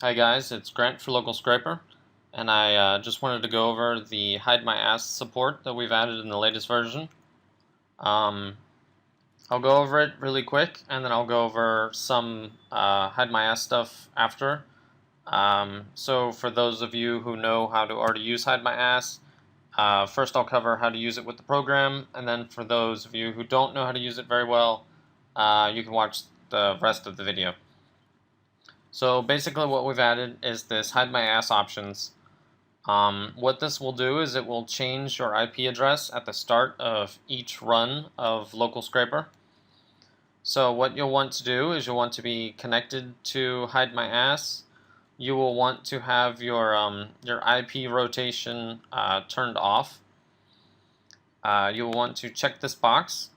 Hi guys, it's Grant for Local Scraper, and I just wanted to go over the HideMyAss support that we've added in the latest version. Um, I'll go over it really quick, and then I'll go over some HideMyAss stuff after. So for those of you who know how to already use HideMyAss, first I'll cover how to use it with the program, and then for those of you who don't know how to use it very well, you can watch the rest of the video. So basically what we've added is this HideMyAss options. What this will do is it will change your IP address at the start of each run of Local Scraper. So what you'll want to do is you'll want to be connected to HideMyAss. You will want to have your IP rotation turned off. You will want to check this box,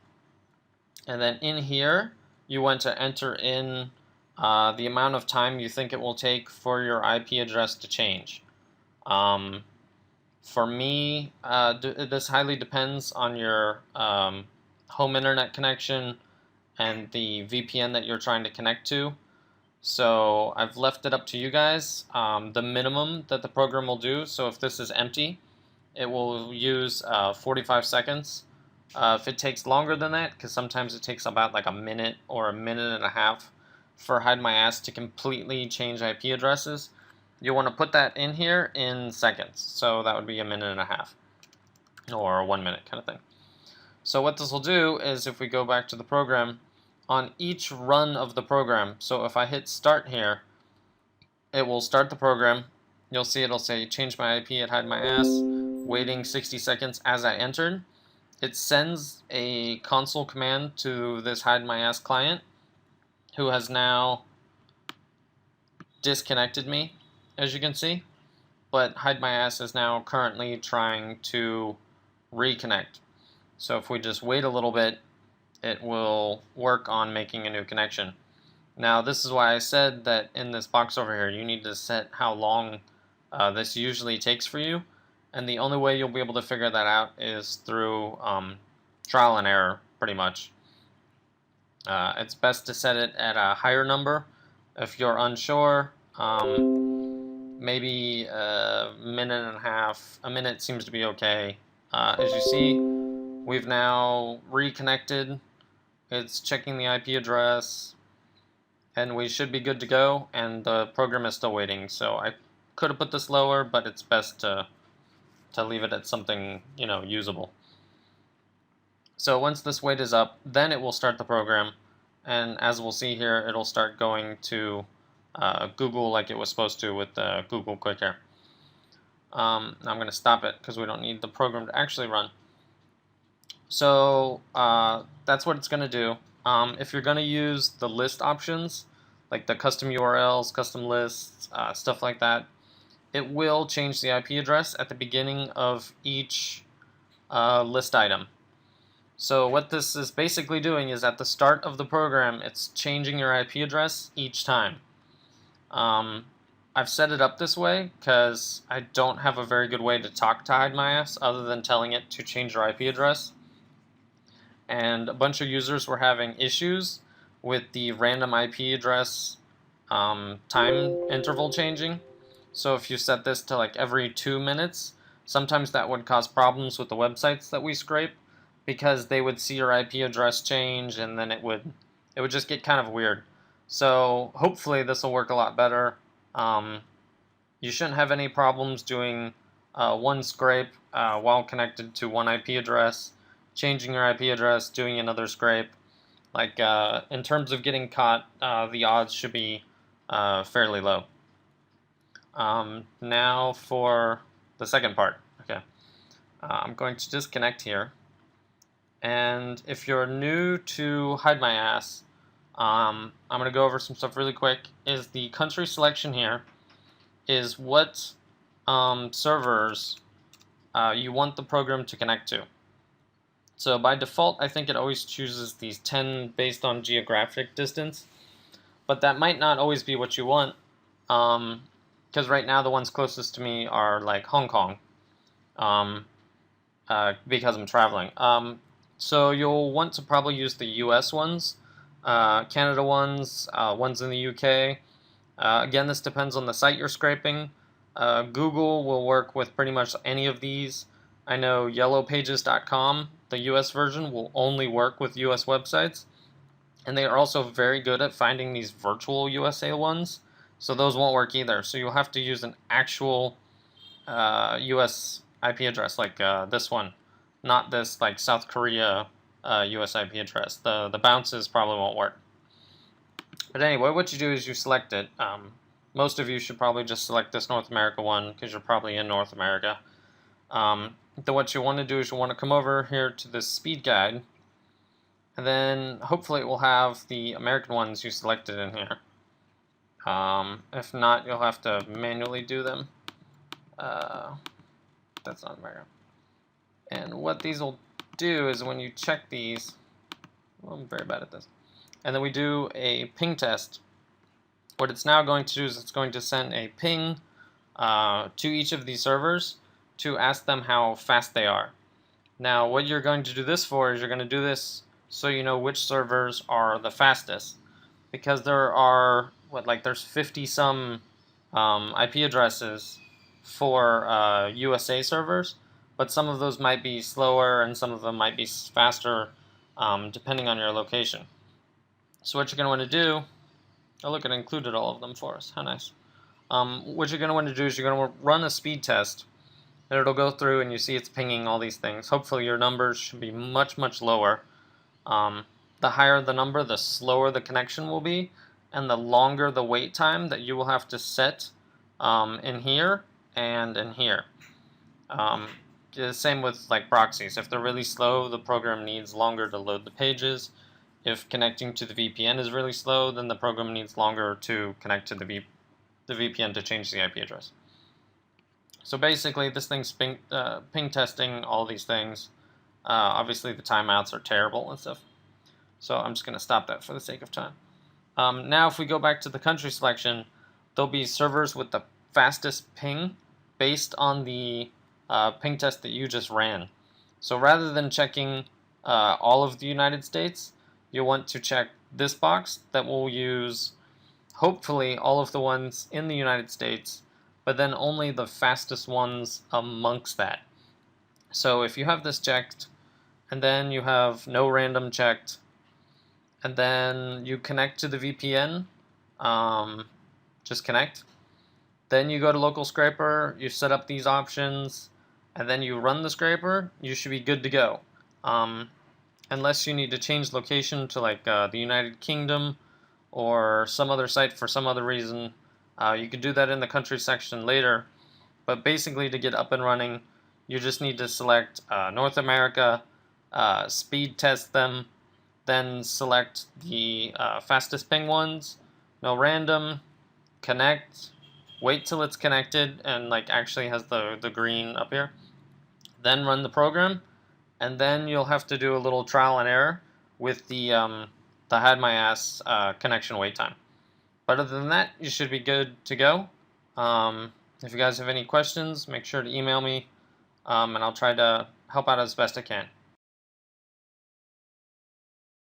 and then in here you want to enter in the amount of time you think it will take for your IP address to change. For me, this highly depends on your home internet connection and the VPN that you're trying to connect to. So I've left it up to you guys. The minimum that the program will do, so if this is empty, it will use 45 seconds. If it takes longer than that, because sometimes it takes about like a minute or a minute and a half for HideMyAss to completely change IP addresses, you want to put that in here in seconds. So that would be a minute and a half or 1 minute kind of thing. So what this will do is if we go back to the program, on each run of the program, so if I hit start here, it will start the program. You'll see it'll say change my IP at HideMyAss, waiting 60 seconds as I entered. It sends a console command to this HideMyAss client, who has now disconnected me, as you can see, but HideMyAss is now currently trying to reconnect. So if we just wait a little bit, it will work on making a new connection. Now this is why I said that in this box over here you need to set how long this usually takes for you, and the only way you'll be able to figure that out is through trial and error, pretty much. It's best to set it at a higher number. If you're unsure, maybe a minute and a half. A minute seems to be okay. As you see, we've now reconnected. It's checking the IP address, and we should be good to go, and the program is still waiting. So I could have put this lower, but it's best to leave it at something, usable. So once this wait is up, then it will start the program, and as we'll see here, it'll start going to Google like it was supposed to with the Google Quick Here. I'm going to stop it because we don't need the program to actually run. So that's what it's going to do. If you're going to use the list options, like the custom URLs, custom lists, stuff like that, it will change the IP address at the beginning of each list item. So what this is basically doing is at the start of the program, it's changing your IP address each time. I've set it up this way because I don't have a very good way to talk to HideMyAss other than telling it to change your IP address. And a bunch of users were having issues with the random IP address time interval changing. So if you set this to like every 2 minutes, sometimes that would cause problems with the websites that we scrape, because they would see your IP address change, and then it would just get kind of weird. So hopefully this will work a lot better. You shouldn't have any problems doing one scrape while connected to one IP address, changing your IP address, doing another scrape. Like in terms of getting caught, the odds should be fairly low. Now for the second part. Okay, I'm going to disconnect here. And if you're new to HideMyAss, I'm going to go over some stuff really quick. Is the country selection here is what servers you want the program to connect to. So by default, I think it always chooses these 10 based on geographic distance, but that might not always be what you want, because right now the ones closest to me are like Hong Kong, because I'm traveling. So you'll want to probably use the US ones, Canada ones, ones in the UK, Again, this depends on the site you're scraping. Google will work with pretty much any of these. I know yellowpages.com, the US version, will only work with US websites. And they are also very good at finding these virtual USA ones. So those won't work either. So you'll have to use an actual US IP address, like this one. Not this like South Korea US IP address. The bounces probably won't work. But anyway, what you do is you select it. Most of you should probably just select this North America one because you're probably in North America. Then what you want to do is you want to come over here to this speed guide, and then hopefully it will have the American ones you selected in here. If not, you'll have to manually do them. That's not American. And what these will do is when you check these, well, I'm very bad at this, and then we do a ping test. What it's now going to do is it's going to send a ping to each of these servers to ask them how fast they are. Now, what you're going to do this for is you're going to do this so you know which servers are the fastest, because there are there's 50 some IP addresses for USA servers, but some of those might be slower and some of them might be faster depending on your location. So what you're going to want to do, oh look, it included all of them for us, how nice. What you're going to want to do is you're going to run a speed test, and it'll go through and you see it's pinging all these things. Hopefully your numbers should be much, much lower. The higher the number, the slower the connection will be, and the longer the wait time that you will have to set in here and in here. The same with like proxies. If they're really slow, the program needs longer to load the pages. If connecting to the VPN is really slow, then the program needs longer to connect to the VPN to change the IP address. So basically, this thing's ping testing all these things. Obviously, the timeouts are terrible and stuff. So I'm just going to stop that for the sake of time. Now, if we go back to the country selection, there'll be servers with the fastest ping based on the ping test that you just ran. So rather than checking all of the United States, you'll want to check this box that will use, hopefully, all of the ones in the United States, but then only the fastest ones amongst that. So if you have this checked, and then you have no random checked, and then you connect to the VPN, just connect. Then you go to local scraper, you set up these options, and then you run the scraper, you should be good to go. Unless you need to change location to like the United Kingdom or some other site for some other reason, you can do that in the country section later. But basically, to get up and running, you just need to select North America, speed test them, then select the fastest ping ones, no random, connect, wait till it's connected and like actually has the green up here, then run the program, and then you'll have to do a little trial and error with the HideMyAss connection wait time. But other than that, you should be good to go. If you guys have any questions, make sure to email me, and I'll try to help out as best I can.